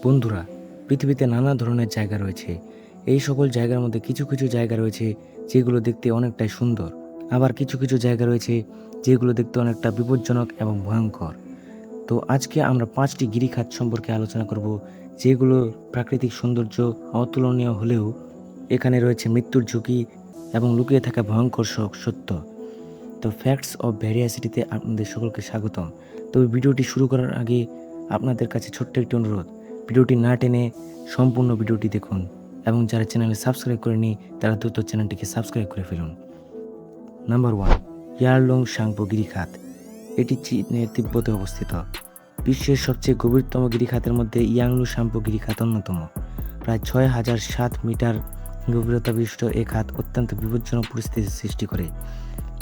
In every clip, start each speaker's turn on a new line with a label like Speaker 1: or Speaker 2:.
Speaker 1: বন্ধুরা, পৃথিবীতে নানা ধরনের জায়গা রয়েছে। এই সকল জায়গার মধ্যে কিছু কিছু জায়গা রয়েছে যেগুলো দেখতে অনেকটাই সুন্দর, আবার কিছু কিছু জায়গা রয়েছে যেগুলো দেখতে অনেকটা বিপজ্জনক এবং ভয়ঙ্কর। তো আজকে আমরা 5টি গিরিখাত সম্পর্কে আলোচনা করব, যেগুলো প্রাকৃতিক সৌন্দর্য অতুলনীয় হলেও এখানে রয়েছে মৃত্যুর ঝুঁকি এবং লুকিয়ে থাকা ভয়ঙ্কর সত্য। তো ফ্যাক্টস অফ ভ্যারিয়াসিটিতে আপনাদের সকলকে স্বাগতম। তবে ভিডিওটি শুরু করার আগে আপনাদের কাছে ছোট্ট একটি অনুরোধ, ভিডিওটি না টেনে সম্পূর্ণ ভিডিওটি দেখুন এবং যারা চ্যানেলে সাবস্ক্রাইব করেনি তারা দ্রুত চ্যানেলটিকে সাবস্ক্রাইব করে ফেলুন। নাম্বার 1, ইয়ারলং সাংপো গিরিখাত। এটি চীনের তিব্বতে অবস্থিত। বিশ্বের সবচেয়ে গভীরতম গিরিখাতের মধ্যে ইয়াংলু সাংপো গিরিখাত অন্যতম। প্রায় 6007 মিটার গভীরতা বিশিষ্ট এই খাত অত্যন্ত বিপজ্জনক পরিস্থিতির সৃষ্টি করে।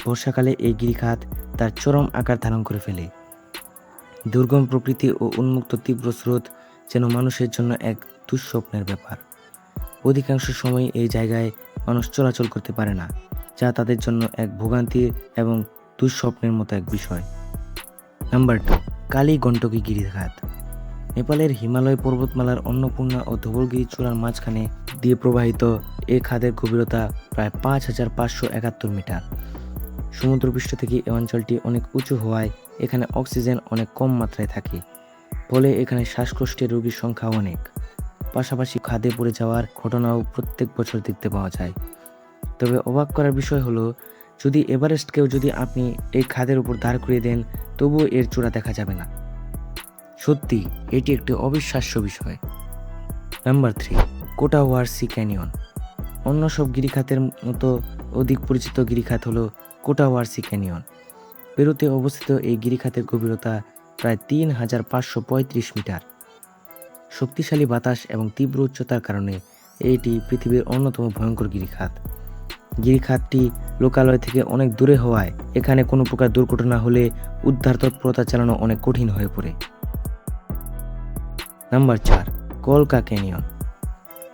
Speaker 1: বর্ষাকালে এই গিরিখাত তার চরম আকার ধারণ করে ফেলে। দুর্গম প্রকৃতি ও উন্মুক্ত তীব্র স্রোত যেন মানুষের জন্য এক দুঃস্বপ্নের ব্যাপার। অধিকাংশ সময় এই জায়গায় মানুষ চলাচল করতে পারে না, যা তাদের জন্য এক ভোগান্তি এবং দুঃস্বপ্নের মতো এক বিষয়। নাম্বার 2, কালী গণ্ডকী গিরিখাত। নেপালের হিমালয় পর্বতমালার অন্নপূর্ণা ও ধবলগিরি চূড়ার মাঝখানে দিয়ে প্রবাহিত এই খাদের গভীরতা প্রায় 5571 মিটার। সমুদ্রপৃষ্ঠ থেকে এই অঞ্চলটি অনেক উঁচু হওয়ায় এখানে অক্সিজেন অনেক কম মাত্রায় থাকে, ফলে এখানে শ্বাসকষ্টের রোগীর সংখ্যা অনেক। পাশাপাশি খাদে পড়ে যাওয়ার ঘটনাও প্রত্যেক বছর দেখতে পাওয়া যায়। তবে অবাক করার বিষয় হলো, যদি এভারেস্টকেও যদি আপনি এই খাদের উপর দাঁড় করিয়ে দেন, তবুও এর চূড়া দেখা যাবে না। সত্যি এটি একটি অবিশ্বাস্য বিষয়। Number 3, Cotahuasi canyon. অন্য সব গিরিখাতের মতো অধিক পরিচিত গিরিখাত হলো কোটাওয়ারসি ক্যানিয়ন। পেরুতে অবস্থিত এই গিরিখাতের গভীরতা প্রায় 3535 মিটার। শক্তিশালী বাতাস এবং তীব্র উচ্চতার কারণে এটি পৃথিবীর অন্যতম ভয়ঙ্কর গিরিখাত। গিরিখাতটি লোকালয় থেকে অনেক দূরে হওয়ায় এখানে কোনো প্রকার দুর্ঘটনা হলে উদ্ধার তৎপরতা চালানো অনেক কঠিন হয়ে পড়ে। নাম্বার 4, কলকা ক্যানিয়ন।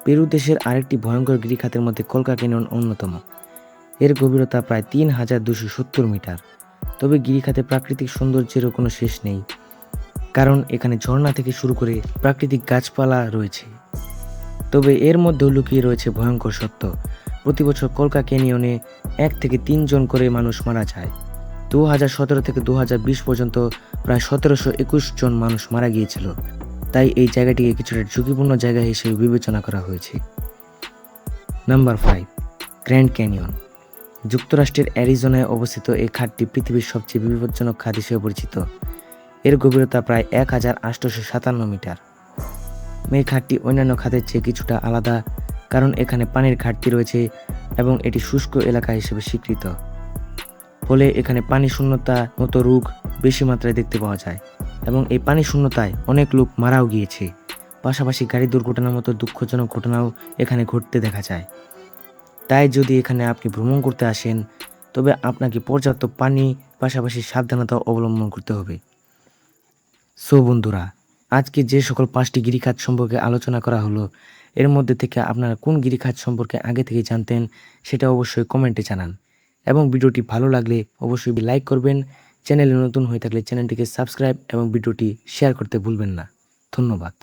Speaker 1: পেরু দেশের আরেকটি ভয়ঙ্কর গিরিখাতের মধ্যে কলকা ক্যানিয়ন অন্যতম। এর গভীরতা প্রায় 3270 মিটার। তবে গিরিখাতে প্রাকৃতিক সৌন্দর্যেরও কোনো শেষ নেই, কারণ এখানে ঝর্ণা থেকে শুরু করে প্রাকৃতিক গাছপালা রয়েছে। তবে এর মধ্যেও লুকিয়ে রয়েছে ভয়ঙ্কর সত্য। প্রতি বছর কলকা ক্যানিয়নে 1 থেকে 3 জন করে মানুষ মারা যায়। 2017 থেকে 2020 পর্যন্ত প্রায় 1721 জন মানুষ মারা গিয়েছিল। তাই এই জায়গাটিকে কিছুটা ঝুঁকিপূর্ণ জায়গা হিসেবে বিবেচনা করা হয়েছে। Number 5, grand canyon. যুক্তরাষ্ট্রের অ্যারিজোনায় অবস্থিত এই খাতটি পৃথিবীর সবচেয়ে বিপজ্জনক খাত হিসেবে পরিচিত। এর গভীরতা প্রায় 1857 মিটার। এই খাতটি অন্যান্য খাতের চেয়ে কিছুটা আলাদা, কারণ এখানে পানির ঘাটতি রয়েছে এবং এটি শুষ্ক এলাকা হিসেবে স্বীকৃত। ফলে এখানে পানি শূন্যতা মতো রোগ বেশি মাত্রায় দেখতে পাওয়া যায় এবং এই পানি শূন্যতায় অনেক লোক মারাও গিয়েছে। পাশাপাশি গাড়ি দুর্ঘটনার মতো দুঃখজনক ঘটনাও এখানে ঘটতে দেখা যায়। তাই যদি এখানে আপনি ভ্রমণ করতে আসেন, তবে আপনাকে পর্যাপ্ত পানি পাশাপাশি সাবধানতা অবলম্বন করতে হবে। সো বন্ধুরা, আজকে যে সকল 5টি গিরিখাত সম্পর্কে আলোচনা করা হলো, এর মধ্যে থেকে আপনারা কোন গিরিখাত সম্পর্কে আগে থেকে জানতেন সেটা অবশ্যই কমেন্টে জানান। এবং ভিডিওটি ভালো লাগলে অবশ্যই লাইক করবেন। চ্যানেলে নতুন হয়ে থাকলে চ্যানেলটিকে সাবস্ক্রাইব এবং ভিডিওটি শেয়ার করতে ভুলবেন না। ধন্যবাদ।